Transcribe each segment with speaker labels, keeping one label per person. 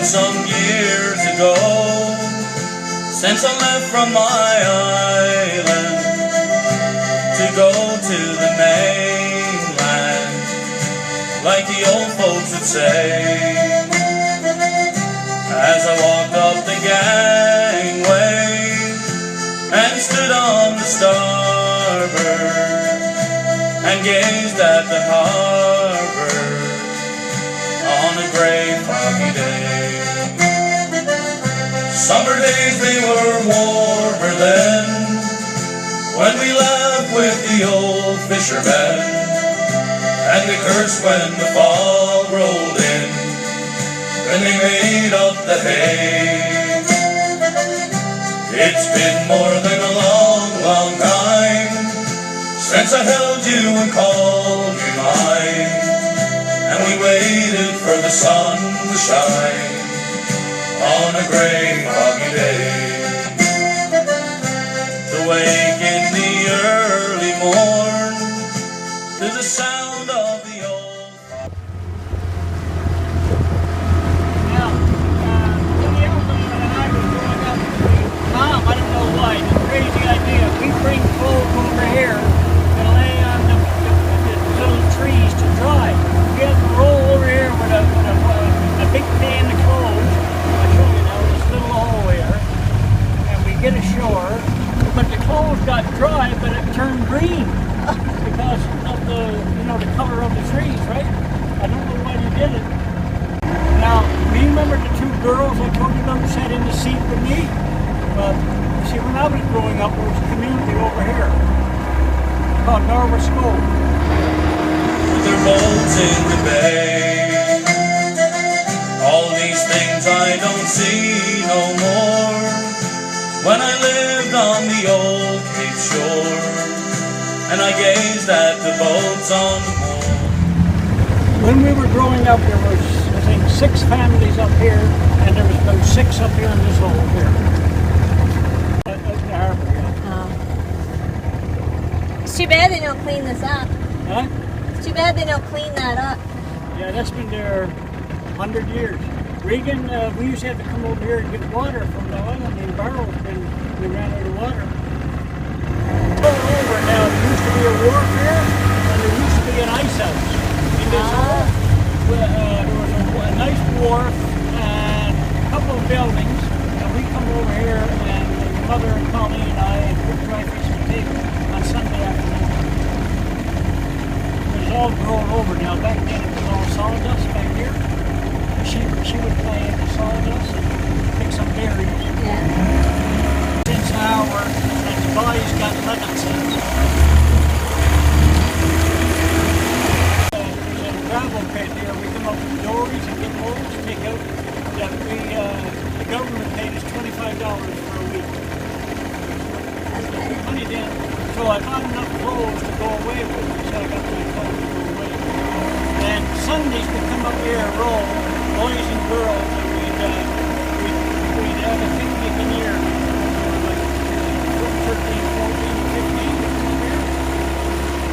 Speaker 1: been some years ago since I left from my island to go to the mainland, like the old folks would say. As I walked up the gangway and stood on the starboard and gazed at the harbor on a gray foggy day. Summer days, they were warmer then, when we laughed with the old fishermen, and we cursed when the fog rolled in, when they made up the hay. It's been more than a long, long time since I held you and called you mine, and we waited for the sun to shine on a gray foggy day. To wake in the early morn to the sound of the old.
Speaker 2: Now, when the Newfoundland and I was growing up, Mom, I don't know why, the crazy idea, we bring clothes over here and lay on the little trees to dry. We have to roll over here with a big pan of clothes. I'll show you now, this little hole here. And we get ashore, but the clothes got dry, but it turned green because of the color of the trees, right? I don't know why you did it. Now, remember the two girls I told you about sat in the seat with me? Well, see, when I was growing up, there was a community over here called Norwich School.
Speaker 1: With their boats in the bay, all these things I don't see no more. When I lived on the old Cape shore, and I gazed at the boats on the moor.
Speaker 2: When we were growing up, there was, I think, 6 families up here, and there was about 6 up here in this hole here. That's the harbor, yeah.
Speaker 3: It's too bad they don't clean this up.
Speaker 2: Huh?
Speaker 3: It's too bad they don't clean that up.
Speaker 2: Yeah, that's been there 100 years. Regan, we used to have to come over here and get water from the island in barrels when we ran out of water. All over now, there used to be a wharf here, and there used to be an ice house in this hole. There was a nice wharf and a couple of buildings, and we come over here, and my mother and Colleen and I would dry fish and pig on Sunday afternoon. It was all grown over now. Back then it was all sawdust back here. She would play in the sawdust and pick some berries.
Speaker 3: Yeah.
Speaker 2: Since the boys got lemons in. There's a gravel pit here. We come up with dories and get holes, take out. The government paid us $25 for a week.
Speaker 3: Okay.
Speaker 2: Money then. So I got enough clothes to go away with. So I got my clothes to go away. And Sundays we come up here and roll, boys and girls, and we'd have a picnic in here. Like 13, 14, 15 here.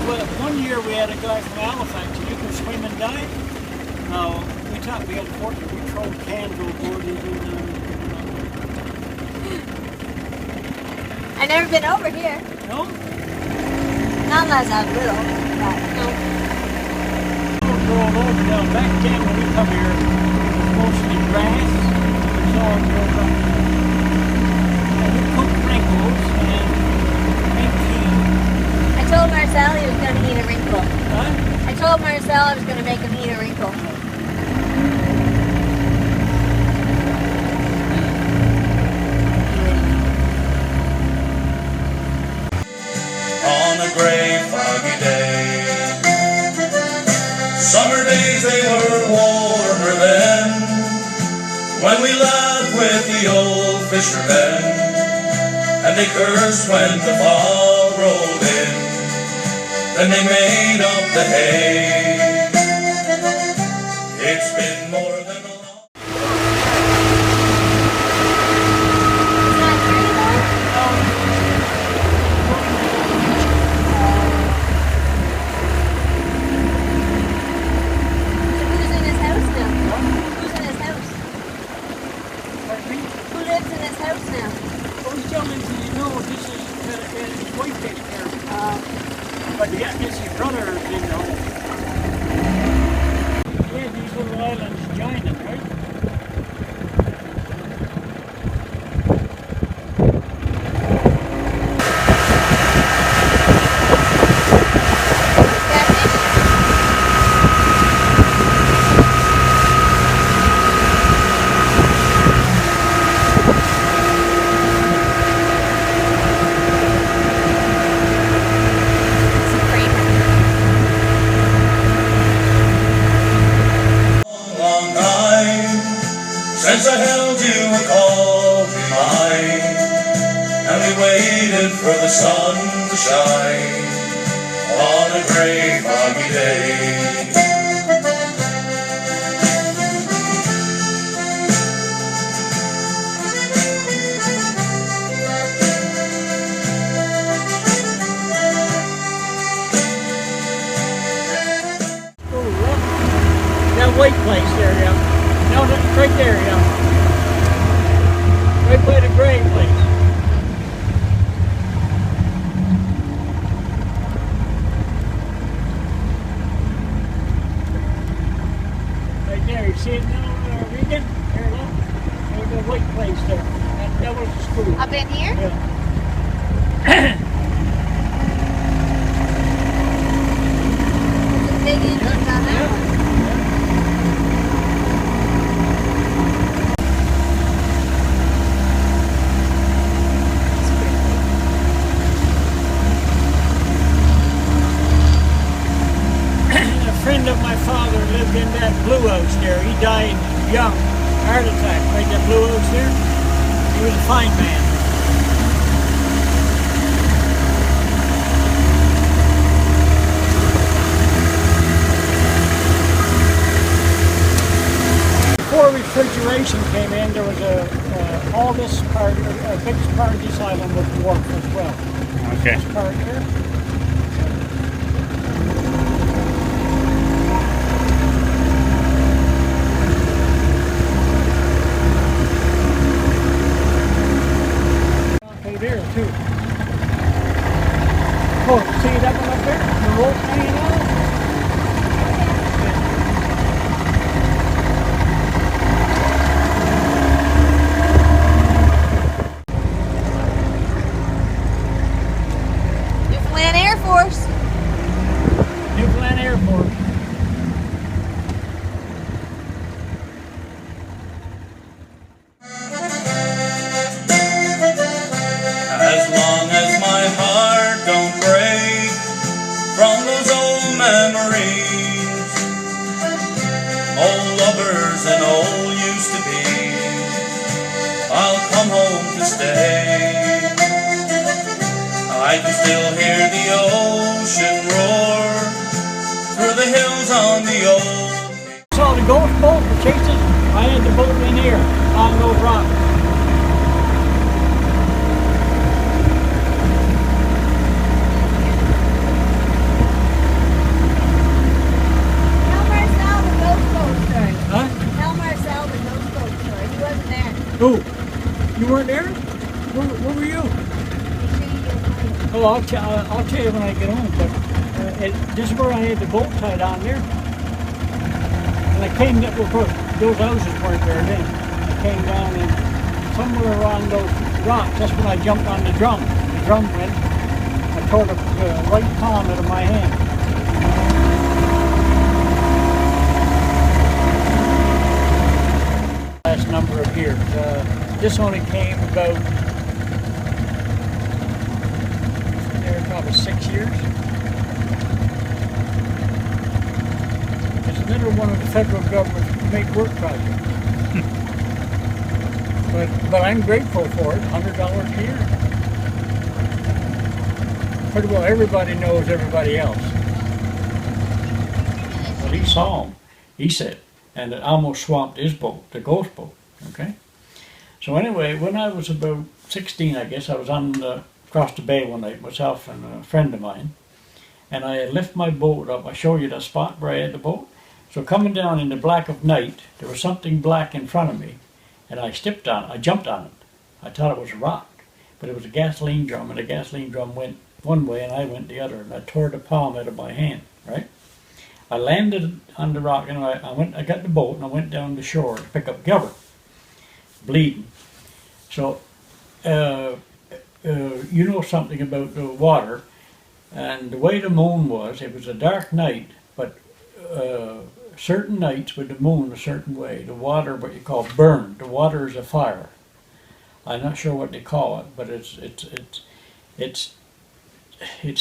Speaker 2: Well, one year we had a guy from Halifax, and you can swim and dive. No, we thought we had 40, we throw cans overboard and do
Speaker 3: I've never been over here.
Speaker 2: No?
Speaker 3: Not unless I'm little. But no.
Speaker 2: Rolled over now. Back then when we come here, it was mostly grass. It was all grown up. And we cooked wrinkles and made tea.
Speaker 3: I told Marcel he was going to eat a wrinkle.
Speaker 2: Huh?
Speaker 3: I told Marcel I was going to make him eat a wrinkle.
Speaker 1: On a gray foggy day, summer days, they were warmer then, when we laughed with the old fishermen, and they cursed when the fog rolled in, then they made up the hay. It's been more than a long.
Speaker 3: Is that here anymore? So who's in his house now? Who's in his house?
Speaker 1: As I held you and called you mine, and we waited for the sun to shine on a gray foggy day.
Speaker 2: That white place there, yeah. No, that's right there, yeah. Right by the gray place. Right there, you see it now, Regan? There, look. There's the white place there. That was the school.
Speaker 3: Up in here?
Speaker 2: Yeah.
Speaker 3: Big entrance on that one.
Speaker 2: A friend of my father lived in that blue house there. He died young, heart attack, right that blue house there. He was a fine man. Before refrigeration came in, there was all this part, a big part of this island was wharf as well.
Speaker 4: Okay.
Speaker 2: This part here. Okay, there too. Oh, see that one up there? The rope hanging out?
Speaker 3: Newfoundland Air Force.
Speaker 2: Newfoundland Air Force.
Speaker 1: As long as my heart don't break from those old memories, old lovers and old used to be, I'll come home to stay. I can still hear the ocean roar through the hills on the old.
Speaker 2: Saw the ghost boat for chases. I had the boat in here on those rocks.
Speaker 3: Tell Marcel the ghost boat story.
Speaker 2: Huh?
Speaker 3: Tell Marcel the ghost boat story. He wasn't there.
Speaker 2: Who? You weren't there? Where were you?
Speaker 3: He said you'll find it.
Speaker 2: Oh, I'll tell you when I get home. But this is where I had the boat tied on there. And I came down, of course, those houses weren't there then. I came down and somewhere around those rocks, that's when I jumped on the drum. The drum went. I tore the right palm out of my hand. Last number of years. This only came about there probably 6 years. It's another one of the federal government's Make Work projects. but I'm grateful for it. $100 a year. Pretty well everybody knows everybody else. Well, he saw him, he said, and it almost swamped his boat, the ghost boat. Okay. So anyway, when I was about 16, I guess, I was on across the bay one night, myself and a friend of mine, and I lifted my boat up. I show you the spot where I had the boat. So coming down in the black of night, there was something black in front of me, and I stepped on it. I jumped on it. I thought it was a rock, but it was a gasoline drum, and the gasoline drum went one way and I went the other, and I tore the palm out of my hand. Right? I landed on the rock, and I got the boat and I went down the shore to pick up Gilbert, bleeding. So, you know something about the water, and the way the moon was, it was a dark night, but certain nights with the moon a certain way, the water, what you call burned. The water is a fire. I'm not sure what they call it, but it's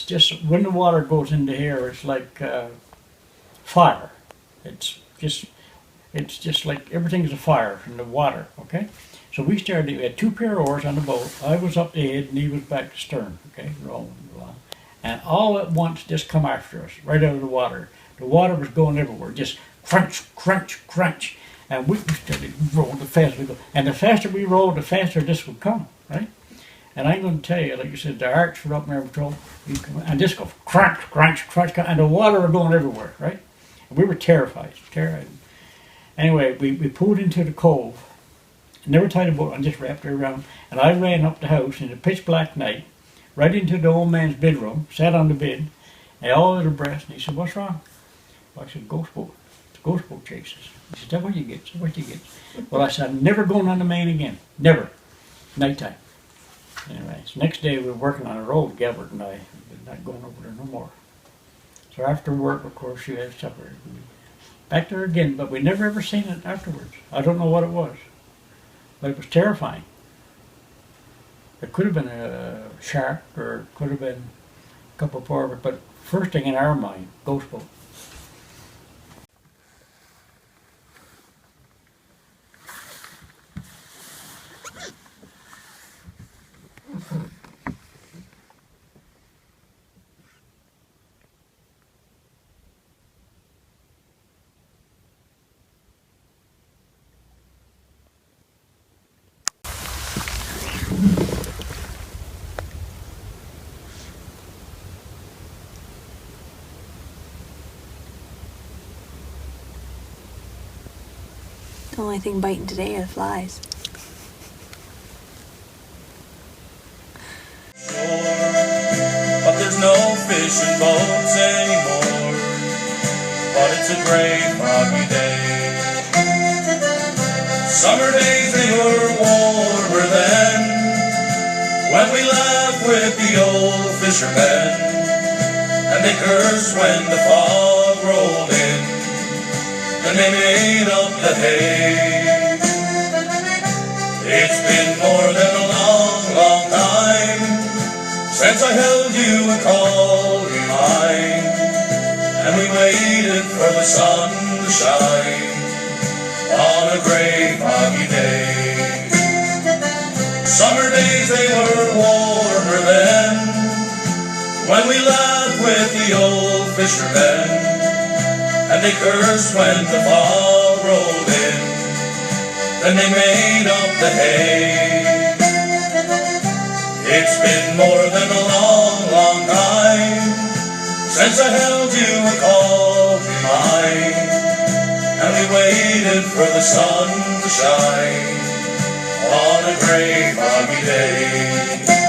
Speaker 2: just when the water goes into here, it's like fire. It's just
Speaker 4: It's just like everything's afire in the water, okay? So we had 2 pair of oars on the boat. I was up the head and he was back to stern, okay, rolling along. And all at once just come after us, right out of the water. The water was going everywhere, just crunch, crunch, crunch. And we started rolling the faster we go. And the faster we rolled, the faster this would come, right? And I'm going to tell you, like you said, the arcs were up in our patrol, and just go crunch, crunch, crunch, and the water was going everywhere, right? And we were terrified. Anyway, we pulled into the cove, never tied a boat on, just wrapped her around, and I ran up the house in a pitch black night, right into the old man's bedroom, sat on the bed, and all out of breath, and he said, "What's wrong?" Well, I said, "Ghost boat. The ghost boat chases." He said, "That's what you get, that's what you get." Well, I said, "I'm never going on the main again, never, nighttime." Anyway, so next day we were working on a road, Gilbert and I, but not going over there no more. So after work, of course, she had supper. Back there again, but we never ever seen it afterwards. I don't know what it was, but it was terrifying. It could have been a shark, or it could have been a couple of porpoise, but first thing in our mind, ghost boat.
Speaker 3: The only thing biting today are flies.
Speaker 1: But there's no fishing boats anymore. But it's a gray, foggy day. Summer days, they were warmer then, when we laughed with the old fishermen, and they cursed when the fog rolled in, and they made up the hay. It's been more than a long, long time since I held you and called you mine, and we waited for the sun to shine on a gray, foggy day. Summer days, they were warmer then, when we laughed with the old fishermen, and they cursed when the fog rolled in, then they made up the hay. It's been more than a long, long time since I held you and called you mine, and we waited for the sun to shine on a gray, foggy day.